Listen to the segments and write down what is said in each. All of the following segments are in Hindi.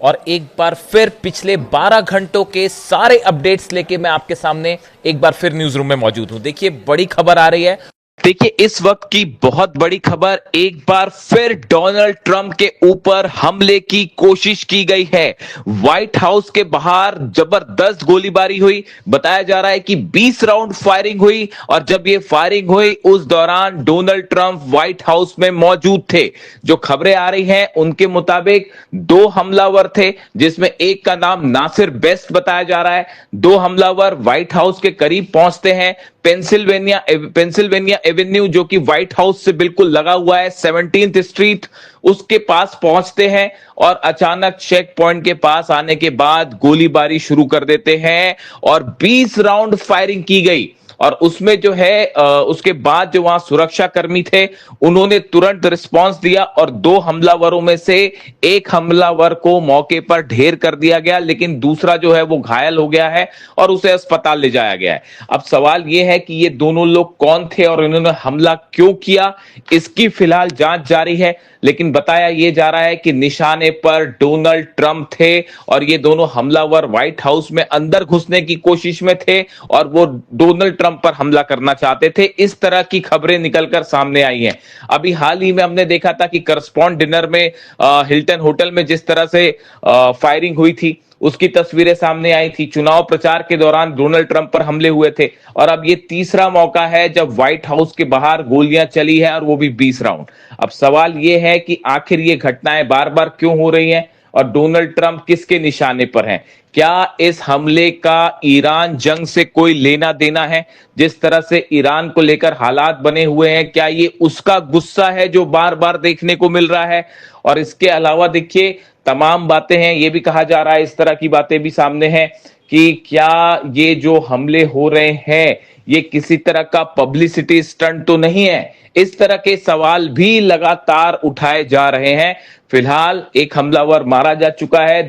और एक बार फिर पिछले 12 घंटों के सारे अपडेट्स लेके मैं आपके सामने एक बार फिर न्यूज रूम में मौजूद हूं। देखिए बड़ी खबर आ रही है। देखिए इस वक्त की बहुत बड़ी खबर, एक बार फिर डोनाल्ड ट्रंप के ऊपर हमले की कोशिश की गई है। व्हाइट हाउस के बाहर जबरदस्त गोलीबारी हुई। बताया जा रहा है कि 20 राउंड फायरिंग हुई और जब ये फायरिंग हुई उस दौरान डोनाल्ड ट्रंप व्हाइट हाउस में मौजूद थे। जो खबरें आ रही हैं उनके मुताबिक 2 हमलावर थे, जिसमें एक का नाम नासिर बेस्ट बताया जा रहा है। 2 हमलावर व्हाइट हाउस के करीब पहुंचते हैं। पेंसिल्वेनिया एवेन्यू जो कि व्हाइट हाउस से बिल्कुल लगा हुआ है, 17th स्ट्रीट, उसके पास पहुंचते हैं और अचानक चेक पॉइंट के पास आने के बाद गोलीबारी शुरू कर देते हैं और 20 राउंड फायरिंग की गई। और उसमें जो है उसके बाद जो वहां सुरक्षा कर्मी थे उन्होंने तुरंत रिस्पांस दिया और 2 हमलावरों में से एक हमलावर को मौके पर ढेर कर दिया गया, लेकिन दूसरा जो है वो घायल हो गया है और उसे अस्पताल ले जाया गया है। अब सवाल यह है कि ये दोनों लोग कौन थे और इन्होंने हमला क्यों किया, इसकी फिलहाल जांच जारी है। लेकिन बताया यह जा रहा है कि निशाने पर डोनाल्ड ट्रंप थे और ये दोनों हमलावर व्हाइट हाउस में अंदर घुसने की कोशिश में थे और वो डोनाल्ड ट्रंप पर हमला करना चाहते थे। इस तरह की खबरें निकलकर सामने आई हैं। अभी हाल ही में हमने देखा था कि करस्पॉन्ड डिनर में हिल्टन होटल में जिस तरह से फायरिंग हुई थी उसकी तस्वीरें सामने आई थी। चुनाव प्रचार के दौरान डोनाल्ड ट्रंप पर हमले हुए थे और अब ये तीसरा मौका है जब व्हाइट हाउस के बाहर गोलियां चली है और वो भी 20 राउंड। अब सवाल ये है कि आखिर ये घटनाएं बार बार क्यों हो रही हैं और डोनाल्ड ट्रंप किसके निशाने पर हैं? क्या इस हमले का ईरान जंग से कोई लेना देना है? जिस तरह से ईरान को लेकर हालात बने हुए हैं, क्या ये उसका गुस्सा है जो बार बार देखने को मिल रहा है? और इसके अलावा देखिए तमाम बातें हैं, ये भी कहा जा रहा है, इस तरह की बातें भी सामने हैं कि क्या ये जो हमले हो रहे हैं ये किसी तरह का पब्लिसिटी स्टंट तो नहीं है? इस तरह के सवाल भी लगातार उठाए जा रहे हैं। फिलहाल एक हमलावर मारा जा चुका है,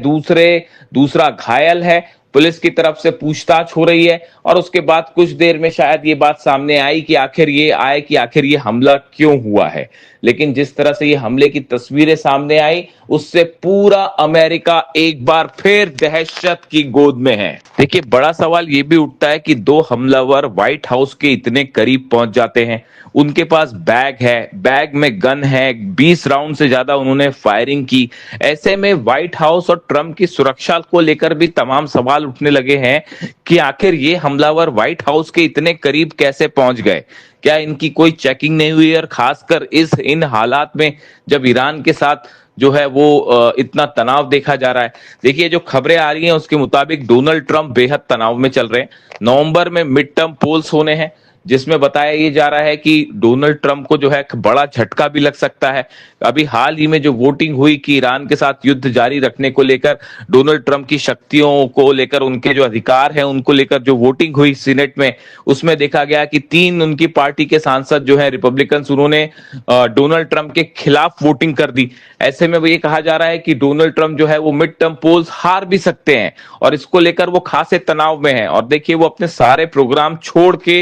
दूसरा घायल है। पुलिस की तरफ से पूछताछ हो रही है और उसके बाद कुछ देर में शायद ये बात सामने आई कि आखिर ये हमला क्यों हुआ है। लेकिन जिस तरह से ये हमले की तस्वीरें सामने आई उससे पूरा अमेरिका एक बार फिर दहशत की गोद में है। देखिए बड़ा सवाल ये भी उठता है कि 2 हमलावर व्हाइट हाउस के इतने करीब पहुंच जाते हैं, उनके पास बैग है, बैग में गन है, 20 राउंड से ज्यादा उन्होंने फायरिंग की। ऐसे में व्हाइट हाउस और ट्रंप की सुरक्षा को लेकर भी तमाम सवाल उठने लगे हैं कि आखिर ये हमलावर व्हाइट हाउस के इतने करीब कैसे पहुंच गए? क्या इनकी कोई चेकिंग नहीं हुई? और खासकर इन हालात में जब ईरान के साथ जो है वो इतना तनाव देखा जा रहा है। देखिए जो खबरें आ रही हैं उसके मुताबिक डोनाल्ड ट्रंप बेहद तनाव में चल रहे हैं। नवंबर में मिड टर्म पोल्स होने हैं जिसमें बताया ये जा रहा है कि डोनाल्ड ट्रंप को जो है बड़ा झटका भी लग सकता है। अभी हाल ही में जो वोटिंग हुई कि ईरान के साथ युद्ध जारी रखने को लेकर, डोनाल्ड ट्रंप की शक्तियों को लेकर, उनके जो अधिकार हैं उनको लेकर जो वोटिंग हुई सीनेट में, उसमें देखा गया कि 3 उनकी पार्टी के सांसद जो है रिपब्लिकन्स, उन्होंने डोनाल्ड ट्रंप के खिलाफ वोटिंग कर दी। ऐसे में ये कहा जा रहा है कि डोनाल्ड ट्रंप जो है वो मिड टर्म पोल्स हार भी सकते हैं और इसको लेकर वो खासे तनाव में है। और देखिए वो अपने सारे प्रोग्राम छोड़ के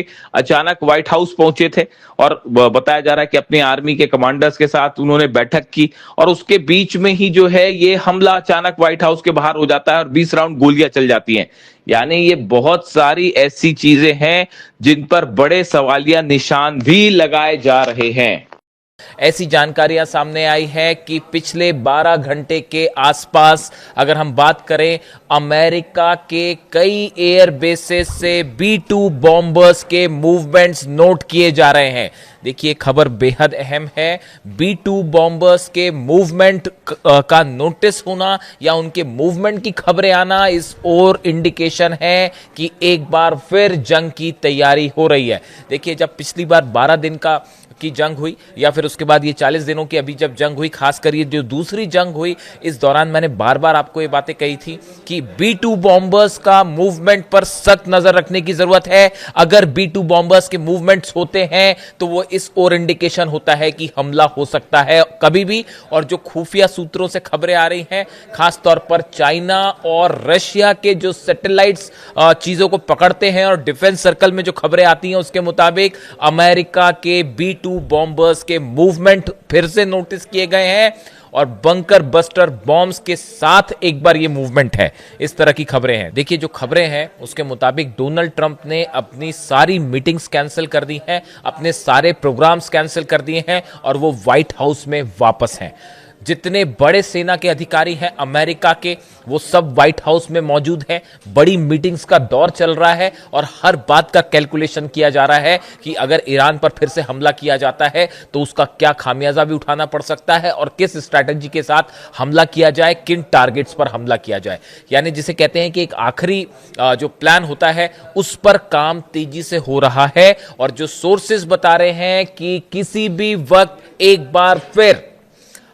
अचानक व्हाइट हाउस पहुंचे थे और बताया जा रहा है कि अपनी आर्मी के कमांडर्स के साथ उन्होंने बैठक की और उसके बीच में ही जो है ये हमला अचानक व्हाइट हाउस के बाहर हो जाता है और 20 राउंड गोलियां चल जाती हैं। यानी ये बहुत सारी ऐसी चीजें हैं जिन पर बड़े सवालिया निशान भी लगाए जा रहे हैं। ऐसी जानकारियां सामने आई है कि पिछले 12 घंटे के आसपास अगर हम बात करें, अमेरिका के कई एयर बेसेस से B-2 बॉम्बर्स के मूवमेंट्स नोट किए जा रहे हैं। देखिए खबर बेहद अहम है। B-2 बॉम्बर्स के मूवमेंट का नोटिस होना या उनके मूवमेंट की खबरें आना इस और इंडिकेशन है कि एक बार फिर जंग की तैयारी हो रही है। देखिए जब पिछली बार 12 दिन की जंग हुई या फिर उसके बाद ये 40 दिनों की अभी जब जंग हुई, खासकर ये जो दूसरी जंग हुई, इस दौरान मैंने बार बार आपको ये बातें कही थी कि B-2 बॉम्बर्स का मूवमेंट पर सख्त नजर रखने की जरूरत है। अगर B-2 बॉम्बर्स के मूवमेंट्स होते हैं तो वो इस और इंडिकेशन होता है कि हमला हो सकता है कभी भी। और जो खुफिया सूत्रों से खबरें आ रही हैं, खासतौर पर चाइना और रशिया के जो सैटेलाइट्स चीजों को पकड़ते हैं और डिफेंस सर्कल में जो खबरें आती हैं उसके मुताबिक अमेरिका के B-2 B2 बॉम्बर्स के मूवमेंट फिर से नोटिस किए गए हैं और बंकर बस्टर बॉम्ब्स के साथ एक बार ये मूवमेंट है। इस तरह की खबरें हैं। देखिए जो खबरें हैं उसके मुताबिक डोनाल्ड ट्रंप ने अपनी सारी मीटिंग्स कैंसिल कर दी हैं, अपने सारे प्रोग्राम्स कैंसिल कर दिए हैं और वो व्हाइट हाउस में वापस हैं। जितने बड़े सेना के अधिकारी हैं अमेरिका के, वो सब व्हाइट हाउस में मौजूद हैं। बड़ी मीटिंग्स का दौर चल रहा है और हर बात का कैलकुलेशन किया जा रहा है कि अगर ईरान पर फिर से हमला किया जाता है तो उसका क्या खामियाजा भी उठाना पड़ सकता है और किस स्ट्रैटेजी के साथ हमला किया जाए, किन टारगेट्स पर हमला किया जाए। यानी जिसे कहते हैं कि एक आखिरी जो प्लान होता है उस पर काम तेजी से हो रहा है और जो सोर्सेज बता रहे हैं कि किसी भी वक्त एक बार फिर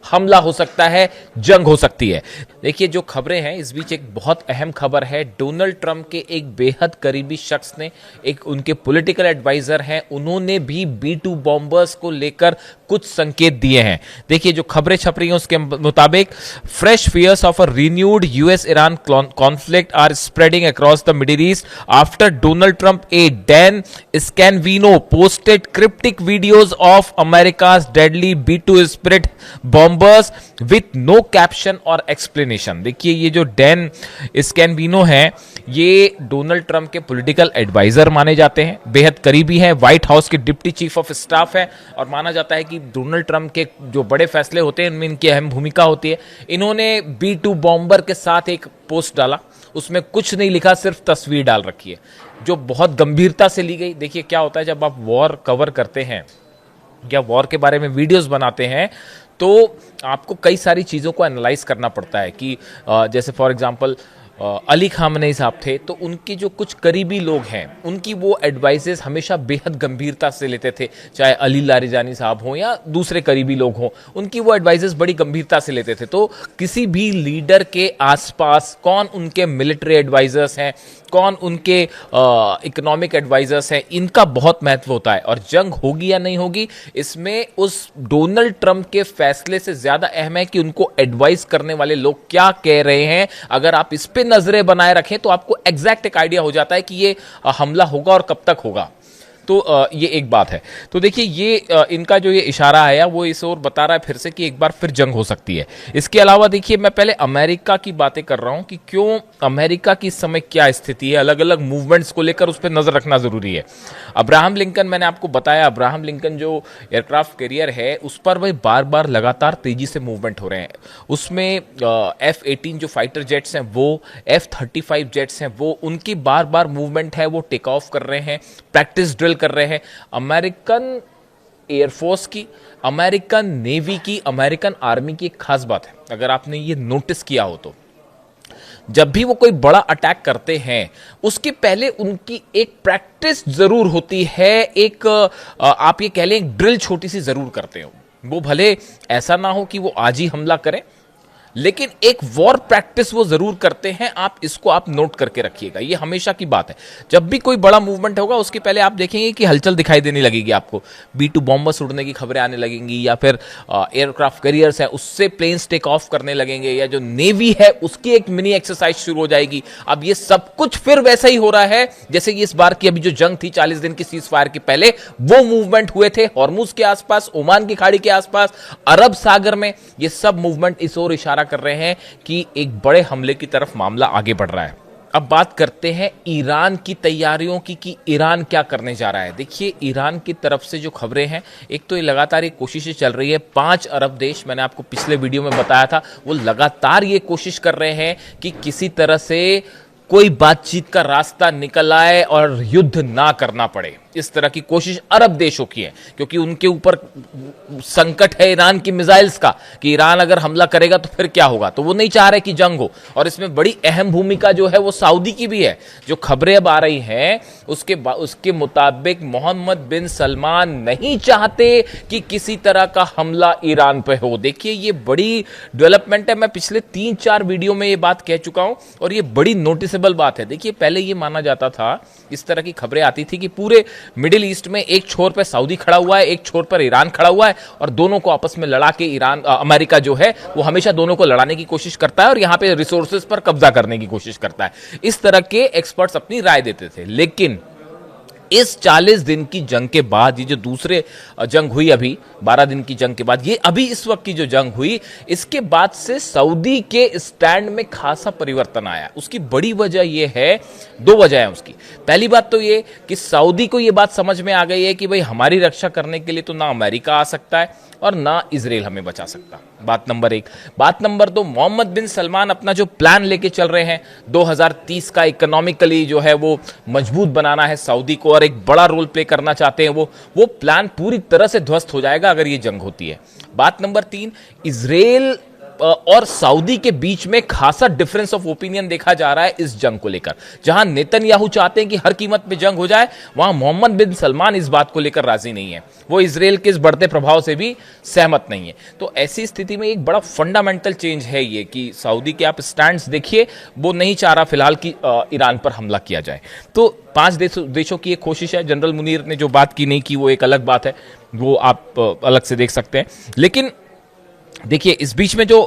हमला हो सकता है, जंग हो सकती है। देखिए जो खबरें हैं इस बीच एक बहुत अहम खबर है। डोनाल्ड ट्रंप के एक बेहद करीबी शख्स ने, एक उनके पॉलिटिकल एडवाइजर हैं, उन्होंने भी B2 बॉम्बर्स को लेकर कुछ संकेत दिए हैं। देखिए जो खबरें छप रही हैं उसके मुताबिक fresh fears of a renewed US Iran conflict are spreading across the Middle East after Donald Trump aide Dan Scavino posted cryptic videos of America's deadly B2 Spirit bombers with no caption और एक्सप्लेनेशन। देखिए ये जो डैन स्कैनविनो है ये डोनाल्ड ट्रंप के पॉलिटिकल एडवाइजर माने जाते हैं, बेहद करीबी हैं, व्हाइट हाउस के डिप्टी चीफ ऑफ स्टाफ है और माना जाता है कि डोनाल्ड ट्रंप के जो बड़े फैसले होते हैं इनमें इनकी अहम भूमिका होती है। इन्होंने B2 बॉम्बर के साथ एक पोस्ट डाला, उसमें कुछ नहीं लिखा, सिर्फ तस्वीर डाल रखी है जो बहुत गंभीरता से ली गई। देखिए क्या होता है जब आप वॉर कवर करते हैं या वॉर के बारे में वीडियोस बनाते हैं तो आपको कई सारी चीज़ों को एनालाइज करना पड़ता है कि जैसे फॉर एग्जांपल अली खामनेई साहब थे तो उनके जो कुछ करीबी लोग हैं उनकी वो एडवाइसेस हमेशा बेहद गंभीरता से लेते थे, चाहे अली लारिजानी साहब हों या दूसरे करीबी लोग हों, उनकी वो एडवाइसेस बड़ी गंभीरता से लेते थे। तो किसी भी लीडर के आसपास कौन उनके मिलिट्री एडवाइजर्स हैं, कौन उनके इकोनॉमिक एडवाइजर्स हैं, इनका बहुत महत्व होता है। और जंग होगी या नहीं होगी इसमें उस डोनाल्ड ट्रंप के फैसले से ज्यादा अहम है कि उनको एडवाइस करने वाले लोग क्या कह रहे हैं। अगर आप इस पे नजरें बनाए रखें तो आपको एग्जैक्ट एक आइडिया हो जाता है कि ये हमला होगा और कब तक होगा। तो ये एक बात है। तो देखिए ये इनका जो ये इशारा आया वो इस ओर बता रहा है फिर से कि एक बार फिर जंग हो सकती है। इसके अलावा देखिए मैं पहले अमेरिका की बातें कर रहा हूं कि क्यों अमेरिका की इस समय क्या स्थिति है, अलग अलग मूवमेंट्स को लेकर उस पर नजर रखना जरूरी है। अब्राहम लिंकन, मैंने आपको बताया अब्राहम लिंकन जो एयरक्राफ्ट कैरियर है उस पर भाई बार बार लगातार तेजी से मूवमेंट हो रहे हैं। उसमें F-18 जो फाइटर जेट्स हैं वो, F-35 जेट्स हैं वो, उनकी बार बार मूवमेंट है, वो टेक ऑफ कर रहे हैं, प्रैक्टिस ड्रिल कर रहे हैं। अमेरिकन एयरफोर्स की, अमेरिकन नेवी की, अमेरिकन आर्मी की एक खास बात है, अगर आपने ये नोटिस किया हो तो जब भी वो कोई बड़ा अटैक करते हैं उसके पहले उनकी एक प्रैक्टिस जरूर होती है, एक आप ये कह लें एक ड्रिल छोटी सी जरूर करते हो। वो भले ऐसा ना हो कि वो आज ही हमला करें लेकिन एक वॉर प्रैक्टिस वो जरूर करते हैं। आप नोट करके रखिएगा, ये हमेशा की बात है। जब भी कोई बड़ा मूवमेंट होगा उसके पहले आप देखेंगे कि हलचल दिखाई देने लगेगी, आपको B2 बॉम्बर्स उड़ने की खबरें आने लगेंगी या फिर एयरक्राफ्ट कैरियर्स है उससे प्लेन्स टेक ऑफ करने लगेंगे या जो नेवी है उसकी एक मिनी एक्सरसाइज शुरू हो जाएगी। अब ये सब कुछ फिर वैसा ही हो रहा है जैसे कि इस बार की अभी जो जंग थी 40 दिन की सीज फायर के पहले वो मूवमेंट हुए थे हॉर्मुज के आसपास, ओमान की खाड़ी के आसपास, अरब सागर में। ये सब मूवमेंट इस ओर इशारा कर रहे हैं कि एक बड़े हमले की तरफ मामला आगे बढ़ रहा है। अब बात करते हैं ईरान की तैयारियों की कि ईरान क्या करने जा रहा है। देखिए ईरान की तरफ से जो खबरें हैं, एक तो ये लगातार ये कोशिशें चल रही है, 5 अरब देश, मैंने आपको पिछले वीडियो में बताया था, वो लगातार ये कोशिश कर रहे हैं कि किसी तरह से कोई बातचीत का रास्ता निकल आए और युद्ध ना करना पड़े। इस तरह की कोशिश अरब देशों की है क्योंकि उनके ऊपर संकट है ईरान की मिसाइल्स का कि ईरान अगर हमला करेगा तो फिर क्या होगा। तो वो नहीं चाह रहे कि जंग हो और इसमें बड़ी अहम भूमिका जो है वो सऊदी की भी है। जो खबरें अब आ रही हैं उसके मुताबिक मोहम्मद बिन सलमान नहीं चाहते कि किसी तरह का हमला ईरान पे हो। देखिए ये बड़ी डेवलपमेंट है, मैं पिछले 3-4 वीडियो में ये बात कह चुका हूं और ये बड़ी नोटिसेबल बात है। देखिए पहले ये माना जाता था, इस तरह की खबरें आती थी कि पूरे मिडिल ईस्ट में एक छोर पर सऊदी खड़ा हुआ है, एक छोर पर ईरान खड़ा हुआ है और दोनों को आपस में लड़ा के अमेरिका जो है वो हमेशा दोनों को लड़ाने की कोशिश करता है और यहां पे रिसोर्सेज पर कब्जा करने की कोशिश करता है। इस तरह के एक्सपर्ट्स अपनी राय देते थे। लेकिन इस 40 दिन की जंग के बाद, ये जो दूसरे जंग हुई अभी 12 दिन की जंग के बाद, ये अभी इस वक्त की जो जंग हुई, इसके बाद से सऊदी के स्टैंड में खासा परिवर्तन आया। उसकी बड़ी वजह ये है, दो वजह है उसकी। पहली बात तो ये कि सऊदी को ये बात समझ में आ गई है कि भाई हमारी रक्षा करने के लिए तो ना अमेरिका आ सकता है और ना इजराइल हमें बचा सकता। बात नंबर एक। बात नंबर दो, मोहम्मद बिन सलमान अपना जो प्लान लेके चल रहे हैं 2030 का, इकोनॉमिकली जो है वो मजबूत बनाना है सऊदी को और एक बड़ा रोल प्ले करना चाहते हैं। वो प्लान पूरी तरह से ध्वस्त हो जाएगा अगर ये जंग होती है। बात नंबर तीन, इजराइल और सऊदी के बीच में खासा डिफरेंस ऑफ ओपिनियन देखा जा रहा है इस जंग को लेकर। जहां नेतन्याहू चाहते हैं कि हर कीमत पे जंग हो जाए, वहां मोहम्मद बिन सलमान इस बात को लेकर राजी नहीं है। वो इजराइल के इस बढ़ते प्रभाव से भी सहमत नहीं है। तो ऐसी स्थिति में एक बड़ा फंडामेंटल चेंज है ये कि सऊदी के आप स्टैंड्स देखिए, वो नहीं चाह रहा फिलहाल कि ईरान पर हमला किया जाए। तो 5 देशों की एक कोशिश है। जनरल मुनीर ने जो बात की नहीं की वो एक अलग बात है, वो आप अलग से देख सकते हैं। लेकिन देखिए, इस बीच में जो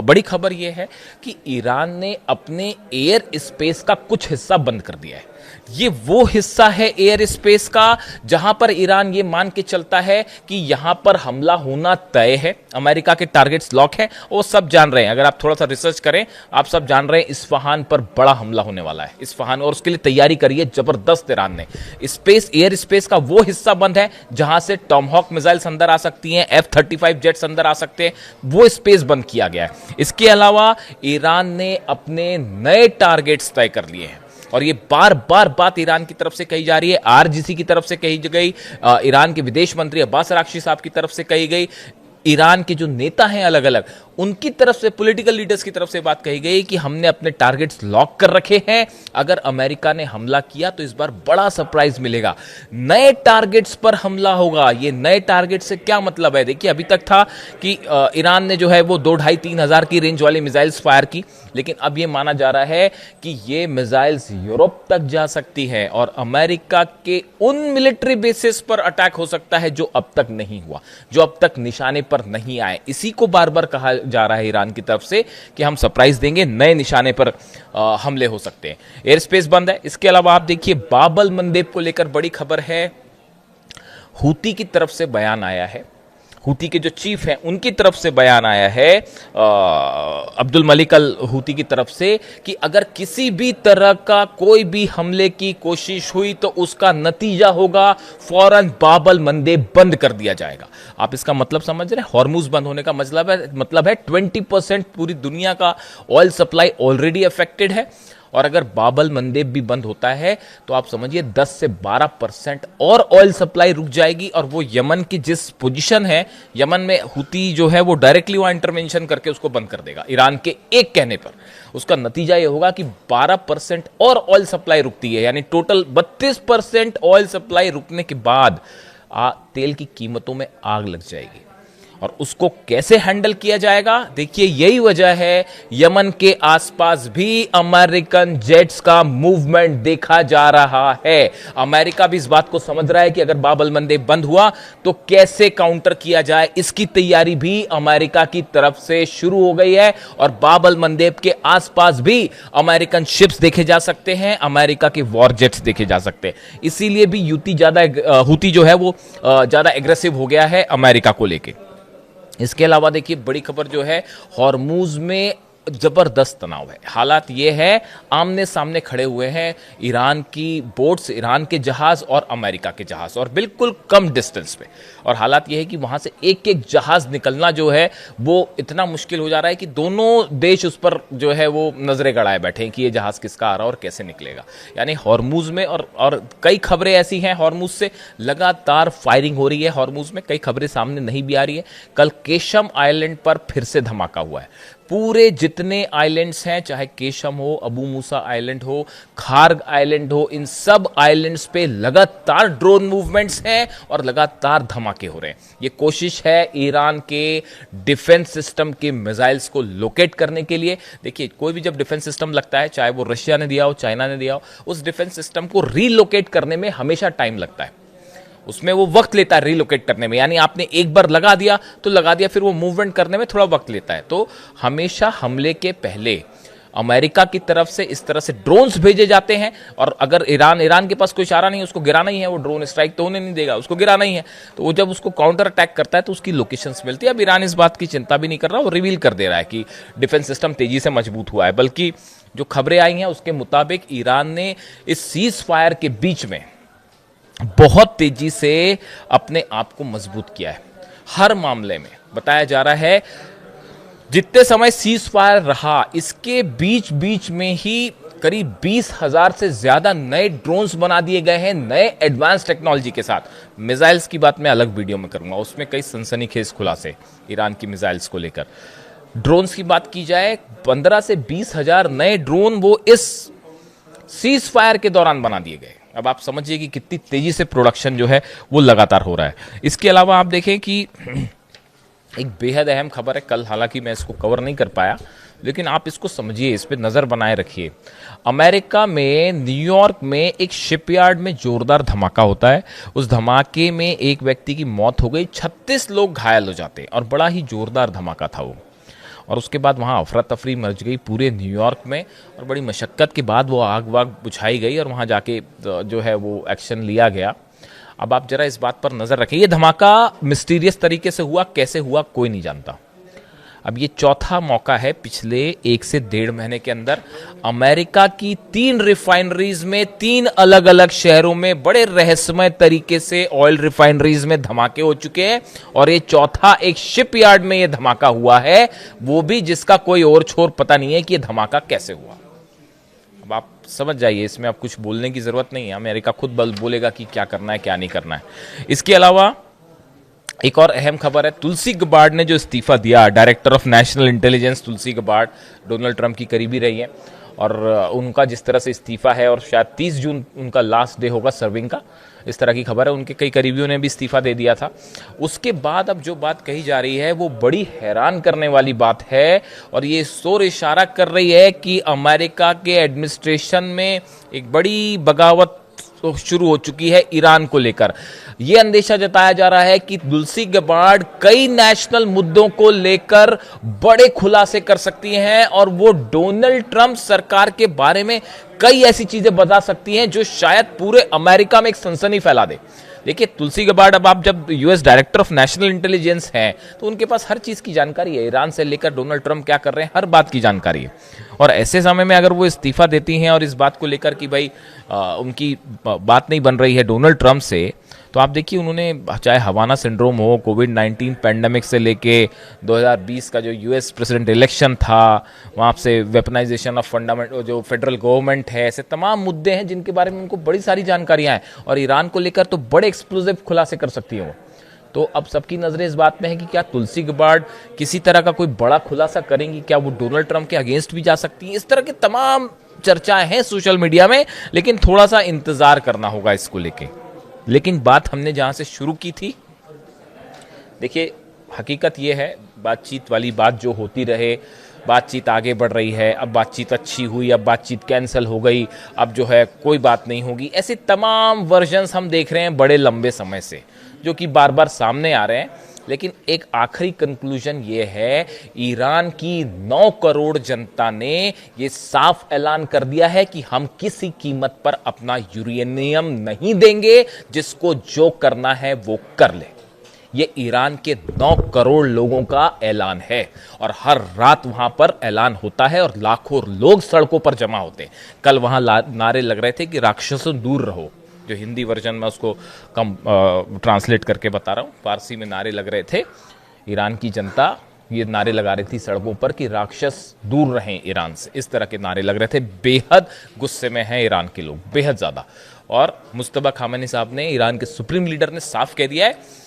बड़ी खबर यह है कि ईरान ने अपने एयर स्पेस का कुछ हिस्सा बंद कर दिया है। ये वो हिस्सा है एयर स्पेस का जहां पर ईरान ये मान के चलता है कि यहां पर हमला होना तय है, अमेरिका के टारगेट्स लॉक हैं। वो सब जान रहे हैं, अगर आप थोड़ा सा रिसर्च करें आप सब जान रहे हैं इस्फहान पर बड़ा हमला होने वाला है। इस्फहान, और उसके लिए तैयारी करी है जबरदस्त ईरान ने। स्पेस, एयर स्पेस का वो हिस्सा बंद है जहां से टॉमहॉक मिसाइल्स अंदर आ सकती हैं, F-35 जेट्स अंदर आ सकते हैं, वो स्पेस बंद किया गया है। इसके अलावा ईरान ने अपने नए टारगेट्स तय कर लिए हैं और ये बार बार बात ईरान की तरफ से कही जा रही है, आरजीसी की तरफ से कही गई, ईरान के विदेश मंत्री अब्बास अराक्ची साहब की तरफ से कही गई, ईरान के जो नेता हैं अलग अलग उनकी तरफ से, पॉलिटिकल लीडर्स की तरफ से बात कही गई कि हमने अपने टारगेट्स लॉक कर रखे हैं। अगर अमेरिका ने हमला किया तो इस बार बड़ा सरप्राइज मिलेगा, नए टारगेट्स पर हमला होगा। ये नए टारगेट से क्या मतलब है? देखिए, अभी तक था कि ईरान ने जो है वो 2-2.5-3 हजार की रेंज वाली मिसाइल्स फायर की, लेकिन अब ये माना जा रहा है कि ये मिसाइल्स यूरोप तक जा सकती है और अमेरिका के उन मिलिट्री बेसिस पर अटैक हो सकता है जो अब तक नहीं हुआ, जो अब तक निशाने पर नहीं आए। इसी को बार बार कहा जा रहा है ईरान की तरफ से कि हम सरप्राइज देंगे, नए निशाने पर हमले हो सकते हैं। एयर स्पेस बंद है। इसके अलावा आप देखिए, बाबल मंदेब को लेकर बड़ी खबर है। हूती की तरफ से बयान आया है, हूती के जो चीफ हैं उनकी तरफ से बयान आया है, अब्दुल मलिक अल हूती की तरफ से, कि अगर किसी भी तरह का कोई भी हमले की कोशिश हुई तो उसका नतीजा होगा फौरन बाबल मंदेब बंद कर दिया जाएगा। आप इसका मतलब समझ रहे हैं? हॉर्मुज बंद होने का मतलब है 20% पूरी दुनिया का ऑयल सप्लाई ऑलरेडी अफेक्टेड है और अगर बाबल मंदेब भी बंद होता है तो आप समझिए 10 से 12% और ऑयल सप्लाई रुक जाएगी। और वो यमन की जिस पोजीशन है, यमन में हूती जो है वो डायरेक्टली वहां इंटरवेंशन करके उसको बंद कर देगा ईरान के एक कहने पर। उसका नतीजा ये होगा कि 12% और ऑयल सप्लाई रुकती है, यानी टोटल 32% ऑयल सप्लाई रुकने के बाद तेल की कीमतों में आग लग जाएगी। और उसको कैसे हैंडल किया जाएगा? देखिए, यही वजह है यमन के आसपास भी अमेरिकन जेट्स का मूवमेंट देखा जा रहा है। अमेरिका भी इस बात को समझ रहा है कि अगर बाबल मंदेब बंद हुआ तो कैसे काउंटर किया जाए, इसकी तैयारी भी अमेरिका की तरफ से शुरू हो गई है। और बाबल मंदेब के आसपास भी अमेरिकन शिप्स देखे जा सकते हैं, अमेरिका के वॉर जेट्स देखे जा सकते हैं। इसीलिए भी हूती जो है वो ज्यादा एग्रेसिव हो गया है अमेरिका को लेके। इसके अलावा देखिए, बड़ी खबर जो है, हॉर्मुज में जबरदस्त तनाव है। हालात ये है, आमने सामने खड़े हुए हैं ईरान की बोट्स, ईरान के जहाज और अमेरिका के जहाज, और बिल्कुल कम डिस्टेंस पे। और हालात ये है कि वहां से एक एक जहाज निकलना जो है वो इतना मुश्किल हो जा रहा है कि दोनों देश उस पर जो है वो नजरें गड़ाए बैठे हैं कि ये जहाज किसका आ रहा है और कैसे निकलेगा। यानी हॉर्मुज में, और कई खबरें ऐसी हैं हॉर्मुज से लगातार फायरिंग हो रही है। हॉर्मुज में कई खबरें सामने नहीं भी आ रही है। कल केशम आइलैंड पर फिर से धमाका हुआ है। पूरे जितने आइलैंड्स हैं, चाहे केशम हो, अबू मूसा आइलैंड हो, खार्ग आइलैंड हो, इन सब आइलैंड्स पे लगातार ड्रोन मूवमेंट्स हैं और लगातार धमाके हो रहे हैं। ये कोशिश है ईरान के डिफेंस सिस्टम के मिसाइल्स को लोकेट करने के लिए। देखिए, कोई भी जब डिफेंस सिस्टम लगता है, चाहे वो रशिया ने दिया हो, चाइना ने दिया हो, उस डिफेंस सिस्टम को रीलोकेट करने में हमेशा टाइम लगता है, उसमें वो वक्त लेता है रीलोकेट करने में। यानी आपने एक बार लगा दिया तो लगा दिया, फिर वो मूवमेंट करने में थोड़ा वक्त लेता है। तो हमेशा हमले के पहले अमेरिका की तरफ से इस तरह से ड्रोन्स भेजे जाते हैं, और अगर ईरान के पास कोई इशारा नहीं है, उसको गिराना ही है, वो ड्रोन स्ट्राइक तो होने नहीं देगा, उसको गिराना ही है, तो वो जब उसको काउंटर अटैक करता है तो उसकी लोकेशंस मिलती है। अब ईरान इस बात की चिंता भी नहीं कर रहा, वो रिवील कर दे रहा है कि डिफेंस सिस्टम तेजी से मजबूत हुआ है। बल्कि जो खबरें आई हैं उसके मुताबिक ईरान ने इस सीज फायर के बीच में बहुत तेजी से अपने आप को मजबूत किया है। हर मामले में बताया जा रहा है जितने समय सीज फायर रहा, इसके बीच बीच में ही करीब 20,000 से ज्यादा नए ड्रोन्स बना दिए गए हैं, नए एडवांस टेक्नोलॉजी के साथ। मिसाइल्स की बात मैं अलग वीडियो में करूंगा, उसमें कई सनसनीखेज खुलासे ईरान की मिसाइल्स को लेकर। ड्रोन्स की बात की जाए, 15 से 20,000 नए ड्रोन वो इस सीज फायर के दौरान बना दिए गए। अब आप समझिए कि कितनी तेजी से प्रोडक्शन जो है वो लगातार हो रहा है। इसके अलावा आप देखें कि एक बेहद अहम खबर है, कल हालांकि मैं इसको कवर नहीं कर पाया, लेकिन आप इसको समझिए, इस पे नजर बनाए रखिए। अमेरिका में न्यूयॉर्क में एक शिपयार्ड में जोरदार धमाका होता है। उस धमाके में एक व्यक्ति की मौत हो गई, 36 लोग घायल हो जाते हैं, और बड़ा ही जोरदार धमाका था वो। और उसके बाद वहाँ अफरा तफरी मच गई पूरे न्यूयॉर्क में, और बड़ी मशक्क़त के बाद वो आग वाग बुझाई गई और वहाँ जाके जो है वो एक्शन लिया गया। अब आप जरा इस बात पर नज़र रखें, ये धमाका मिस्टीरियस तरीके से हुआ, कैसे हुआ कोई नहीं जानता। अब ये चौथा मौका है पिछले 1 से 1.5 महीने के अंदर अमेरिका की 3 रिफाइनरीज में, 3 अलग अलग शहरों में बड़े रहस्यमय तरीके से ऑयल रिफाइनरीज में धमाके हो चुके हैं, और ये चौथा एक शिपयार्ड में ये धमाका हुआ है, वो भी जिसका कोई और छोर पता नहीं है कि ये धमाका कैसे हुआ। अब आप समझ जाइए, इसमें आप कुछ बोलने की जरूरत नहीं है, अमेरिका खुद बोलेगा कि क्या करना है क्या नहीं करना है। इसके अलावा एक और अहम खबर है, तुलसी गबार्ड ने जो इस्तीफा दिया, director of national intelligence Tulsi Gabbard Donald Trump की करीबी रही है, और उनका जिस तरह से इस्तीफा है, और शायद 30 जून उनका लास्ट डे होगा सर्विंग का, इस तरह की खबर है। उनके कई करीबियों ने भी इस्तीफा दे दिया था। उसके बाद अब जो बात कही जा रही है वो बड़ी हैरान करने वाली बात है, और ये शोर इशारा कर रही है कि अमेरिका के एडमिनिस्ट्रेशन में एक बड़ी बगावत शुरू हो चुकी है ईरान को लेकर। यह अंदेशा जताया जा रहा है कि तुलसी गबार्ड कई नेशनल मुद्दों को लेकर बड़े खुलासे कर सकती हैं, और वो डोनाल्ड ट्रंप सरकार के बारे में कई ऐसी चीजें बता सकती हैं जो शायद पूरे अमेरिका में एक सनसनी फैला दे। देखिए, तुलसी गबार्ड, अब आप जब US director of national intelligence हैं तो उनके पास हर चीज की जानकारी है, ईरान से लेकर डोनाल्ड ट्रंप क्या कर रहे हैं, हर बात की जानकारी है। और ऐसे समय में अगर वो इस्तीफा देती हैं और इस बात को लेकर कि भाई उनकी बात नहीं बन रही है डोनाल्ड ट्रंप से, तो आप देखिए उन्होंने चाहे हवाना सिंड्रोम हो, कोविड-19 पैंडेमिक से लेके 2020 का जो यूएस प्रेसिडेंट इलेक्शन था, वहाँ से वेपनाइजेशन ऑफ फंडामेंट जो फेडरल गवर्नमेंट है, ऐसे तमाम मुद्दे हैं जिनके बारे में उनको बड़ी सारी जानकारियां हैं, और ईरान को लेकर तो बड़े एक्सक्लूसिव खुलासे कर सकती है वो। तो अब सबकी नजरें इस बात में है कि क्या तुलसी गबार्ड किसी तरह का कोई बड़ा खुलासा करेंगी, क्या वो डोनाल्ड ट्रंप के अगेंस्ट भी जा सकती हैं। इस तरह की तमाम चर्चाएं हैं सोशल मीडिया में, लेकिन थोड़ा सा इंतजार करना होगा इसको लेके। लेकिन बात हमने जहां से शुरू की थी, देखिए हकीकत यह है, बातचीत वाली बात जो होती रहे, बातचीत आगे बढ़ रही है, अब बातचीत अच्छी हुई, अब बातचीत कैंसिल हो गई, अब जो है कोई बात नहीं होगी, ऐसे तमाम वर्जन्स हम देख रहे हैं बड़े लंबे समय से, जो कि बार बार सामने आ रहे हैं। लेकिन एक आखिरी कंक्लूजन ये है, ईरान की 9 करोड़ जनता ने ये साफ ऐलान कर दिया है कि हम किसी कीमत पर अपना यूरेनियम नहीं देंगे, जिसको जो करना है वो कर ले। ये ईरान के 9 करोड़ लोगों का ऐलान है, और हर रात वहां पर ऐलान होता है और लाखों लोग सड़कों पर जमा होते हैं। कल वहां नारे लग रहे थे कि राक्षसों दूर रहो, जो हिंदी वर्जन में उसको कम ट्रांसलेट करके बता रहा हूँ, फारसी में नारे लग रहे थे। ईरान की जनता ये नारे लगा रही थी सड़कों पर कि राक्षस दूर रहें ईरान से, इस तरह के नारे लग रहे थे। बेहद गुस्से में हैं ईरान के लोग, बेहद ज़्यादा। और मुस्तफा खामेनी साहब ने, ईरान के सुप्रीम लीडर ने साफ कह दिया है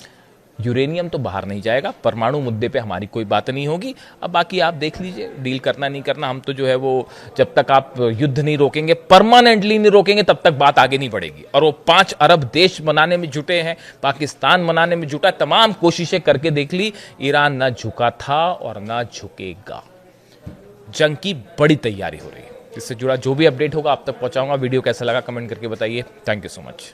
यूरेनियम तो बाहर नहीं जाएगा, परमाणु मुद्दे पे हमारी कोई बात नहीं होगी। अब बाकी आप देख लीजिए, डील करना नहीं करना, हम तो जो है वो जब तक आप युद्ध नहीं रोकेंगे, परमानेंटली नहीं रोकेंगे, तब तक बात आगे नहीं बढ़ेगी। और वो 5 अरब देश बनाने में जुटे हैं, पाकिस्तान बनाने में जुटा, तमाम कोशिशें करके देख ली, ईरान ना झुका था और ना झुकेगा। जंग की बड़ी तैयारी हो रही है। इससे जुड़ा जो भी अपडेट होगा आप तक पहुंचाऊंगा। वीडियो कैसा लगा कमेंट करके बताइए। Thank you so much.